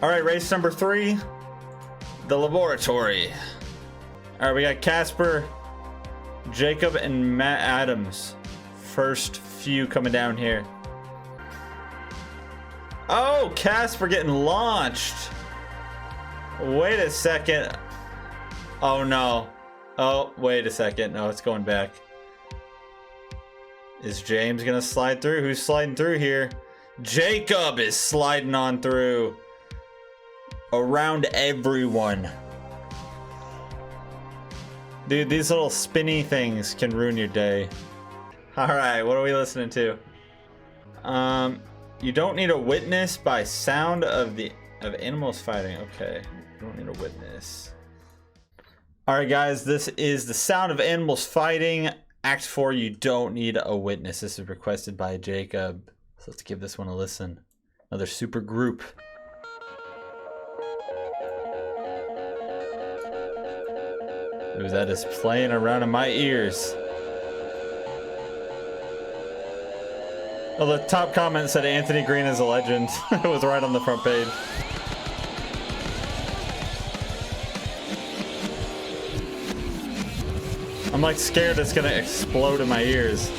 All right, race number 3, the laboratory. All right, we got Casper, Jacob, and Matt Adams. First few coming down here. Oh, Casper getting launched. Wait a second. Oh no. Oh, wait a second. No, it's going back. Is James gonna slide through? Who's sliding through here? Jacob is sliding on through. Around everyone. Dude, these little spinny things can ruin your day. Alright, what are we listening to? You don't need a witness by sound of animals fighting. Okay, you don't need a witness. Alright guys, this is the sound of animals fighting. Act 4, you don't need a witness. This is requested by Jacob. So let's give this one a listen. Another super group. Ooh, that is playing around in my ears. Oh, the top comment said Anthony Green is a legend. It was right on the front page. I'm like scared it's gonna explode in my ears.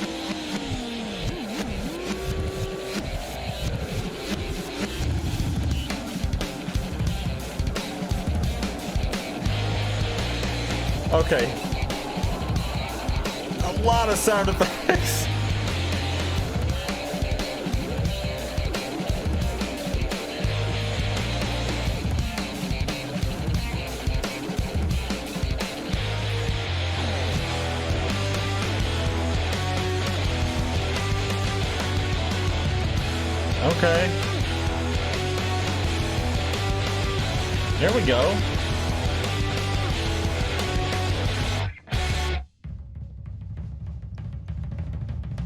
Okay. A lot of sound effects. Okay. There we go.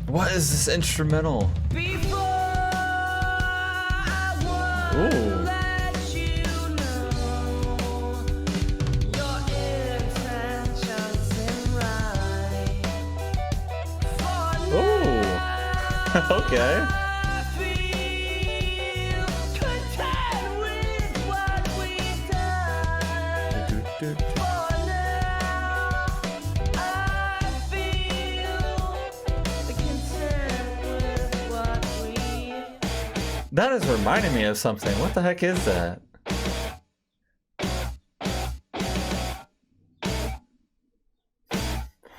What is this instrumental? Ooh. Ooh. Okay. That is reminding me of something. What the heck is that?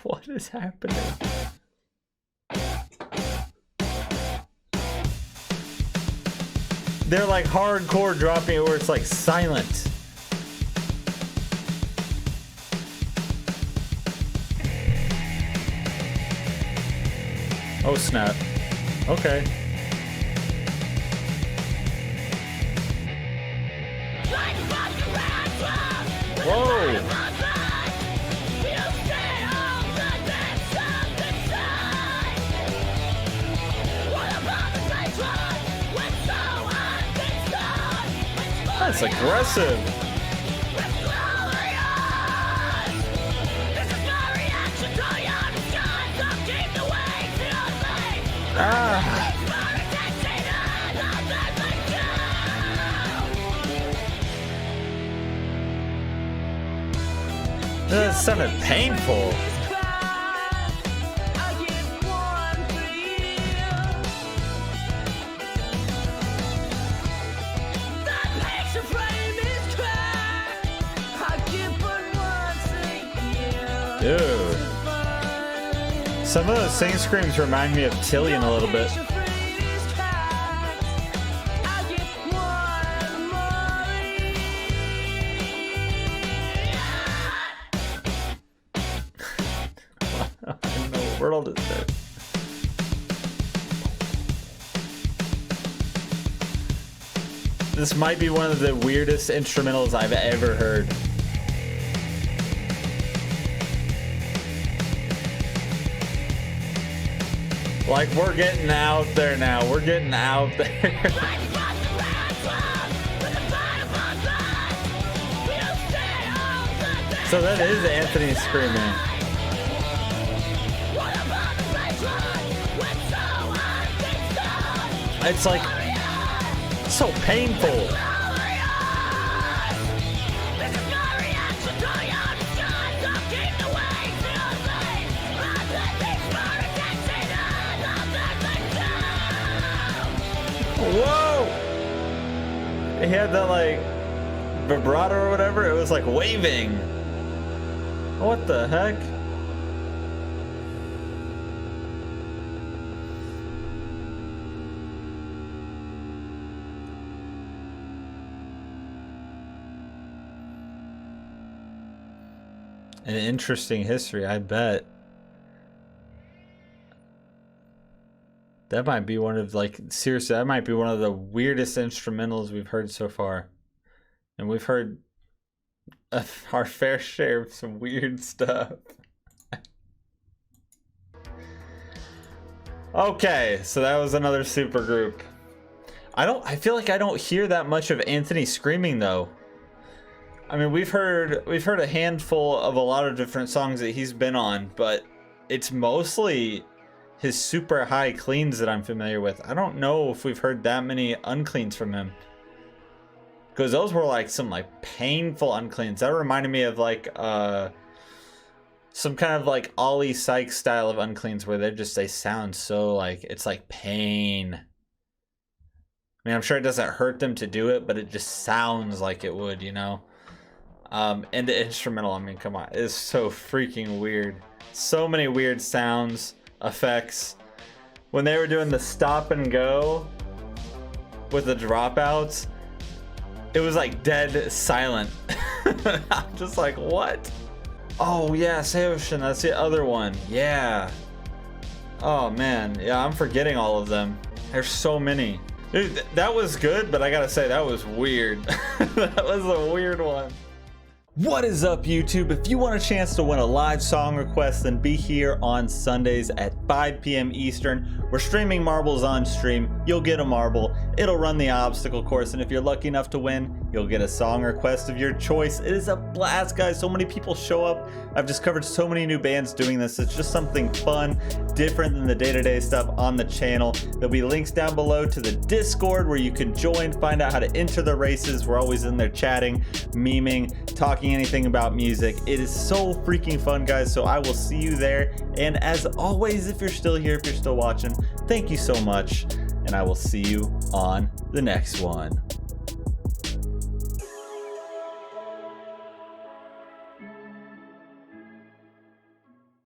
What is happening? They're like hardcore dropping it where it's like silent. Oh snap. Okay. Whoa! That's aggressive. Ah! That sounded painful. Dude. Some of those sing screams remind me of Tillian a little bit. In the world is this? This might be one of the weirdest instrumentals I've ever heard. Like, we're getting out there now. We're getting out there. So that is Anthony screaming. It's like so painful. Whoa! He had that like vibrato or whatever. It was like waving. What the heck? An interesting history, I bet. That might be one of, like, seriously, that might be one of the weirdest instrumentals we've heard so far. And we've heard our fair share of some weird stuff. Okay, so that was another super group. I feel like I don't hear that much of Anthony screaming though. I mean, we've heard a handful of a lot of different songs that he's been on, but it's mostly his super high cleans that I'm familiar with. I don't know if we've heard that many uncleans from him, because those were like some like painful uncleans. That reminded me of like some kind of like Ollie Sykes style of uncleans where they sound so like it's like pain. I mean, I'm sure it doesn't hurt them to do it, but it just sounds like it would, you know. And the instrumental, I mean, come on, is so freaking weird. So many weird sounds, effects. When they were doing the stop and go with the dropouts, it was like dead silent. I'm just like, what? Oh yeah, Seoshin, that's the other one. Yeah. Oh man, yeah, I'm forgetting all of them. There's so many. Dude, that was good, but I gotta say, that was weird. That was a weird one. What is up, YouTube? If you want a chance to win a live song request, then be here on Sundays at 5 p.m. Eastern. We're streaming marbles on stream. You'll get a marble. It'll run the obstacle course, and if you're lucky enough to win, you'll get a song request of your choice. It is a blast, guys. So many people show up. I've discovered so many new bands doing this. It's just something fun, different than the day-to-day stuff on the channel. There'll be links down below to the Discord where you can join, find out how to enter the races. We're always in there chatting, memeing, talking anything about music. It is so freaking fun, guys. So I will see you there. And as always, if you're still here, if you're still watching, thank you so much. And I will see you on the next one.